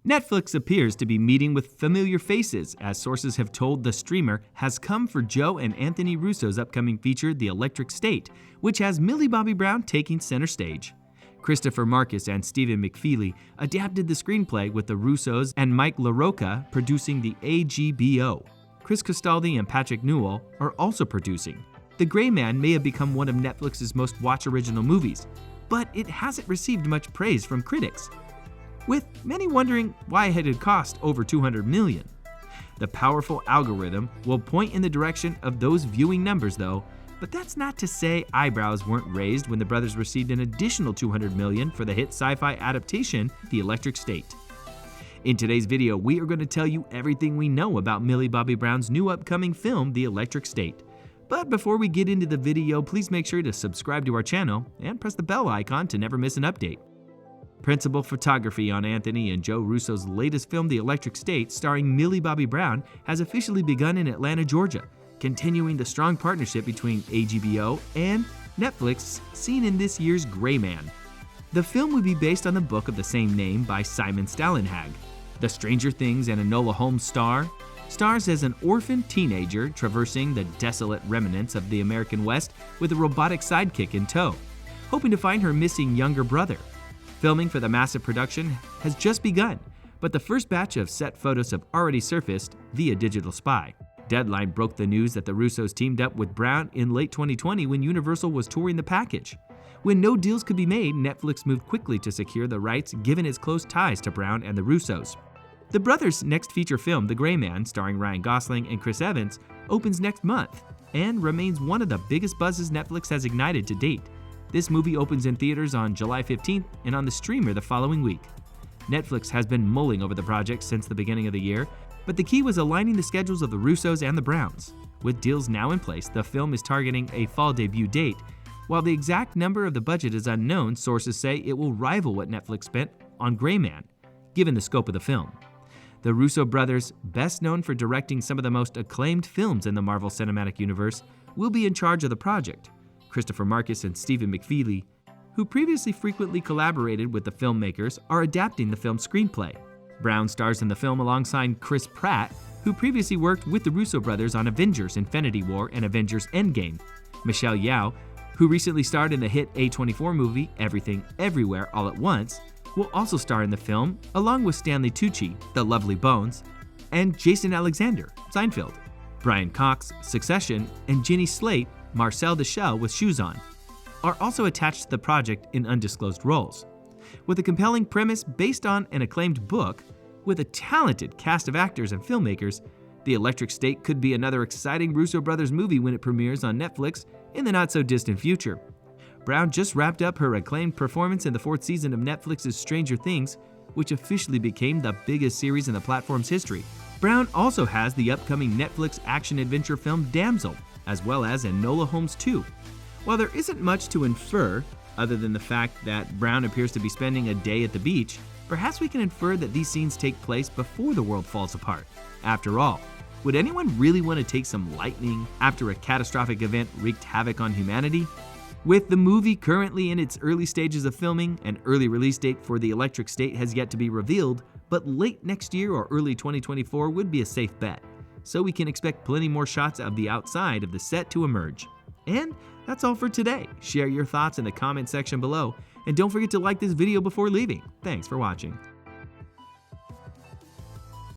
Netflix appears to be meeting with familiar faces, as sources have told the streamer has come for Joe and Anthony Russo's upcoming feature, The Electric State, which has Millie Bobby Brown taking center stage. Markus and Stephen McFeely adapted the screenplay, with the Russos and Mike Larocca producing the AGBO. Castaldi and Patrick Newall are also producing. The Gray Man may have become one of Netflix's most watched original movies, but it hasn't received much praise from critics, with many wondering why it had cost over $200 million. The powerful algorithm will point in the direction of those viewing numbers though, but that's not to say eyebrows weren't raised when the brothers received an additional $200 million for the hit sci-fi adaptation, The Electric State. In today's video, we are going to tell you everything we know about Millie Bobby Brown's new upcoming film, The Electric State. But before we get into the video, please make sure to subscribe to our channel and press the bell icon to never miss an update. Principal photography on Anthony and Joe Russo's latest film, The Electric State, starring Millie Bobby Brown, has officially begun in Atlanta, Georgia, continuing the strong partnership between AGBO and Netflix seen in this year's Gray Man. The film would be based on the book of the same name by Simon Stålenhag. The Stranger Things and Enola Holmes stars as an orphan teenager traversing the desolate remnants of the American West with a robotic sidekick in tow, hoping to find her missing younger brother. Filming for the massive production has just begun, but the first batch of set photos have already surfaced via Digital Spy. Deadline broke the news that the Russos teamed up with Brown in late 2020 when Universal was touring the package. When no deals could be made, Netflix moved quickly to secure the rights given its close ties to Brown and the Russos. The brothers' next feature film, The Gray Man, starring Ryan Gosling and Chris Evans, opens next month and remains one of the biggest buzzes Netflix has ignited to date. This movie opens in theaters on July 15th and on the streamer the following week. Netflix has been mulling over the project since the beginning of the year, but the key was aligning the schedules of the Russos and the Browns. With deals now in place, the film is targeting a fall debut date. While the exact number of the budget is unknown, sources say it will rival what Netflix spent on Gray Man, given the scope of the film. The Russo brothers, best known for directing some of the most acclaimed films in the Marvel Cinematic Universe, will be in charge of the project. Markus and Stephen McFeely, who previously frequently collaborated with the filmmakers, are adapting the film's screenplay. Brown stars in the film alongside Chris Pratt, who previously worked with the Russo brothers on Avengers: Infinity War and Avengers: Endgame. Michelle Yeoh, who recently starred in the hit A24 movie Everything Everywhere All at Once, will also star in the film, along with Stanley Tucci, The Lovely Bones, and Jason Alexander, Seinfeld. Brian Cox, Succession, and Jenny Slate, Marcel the Shell with Shoes On, are also attached to the project in undisclosed roles. With a compelling premise based on an acclaimed book, with a talented cast of actors and filmmakers, The Electric State could be another exciting Russo brothers movie when it premieres on Netflix in the not-so-distant future. Brown just wrapped up her acclaimed performance in the 4th season of Netflix's Stranger Things, which officially became the biggest series in the platform's history. Brown also has the upcoming Netflix action-adventure film Damsel, as well as Enola Holmes 2. While there isn't much to infer, other than the fact that Brown appears to be spending a day at the beach, perhaps we can infer that these scenes take place before the world falls apart. After all, would anyone really want to take some lightning after a catastrophic event wreaked havoc on humanity? With the movie currently in its early stages of filming, an early release date for The Electric State has yet to be revealed, but late next year or early 2024 would be a safe bet. So we can expect plenty more shots of the outside of the set to emerge. And that's all for today. Share your thoughts in the comment section below, and don't forget to like this video before leaving. Thanks for watching.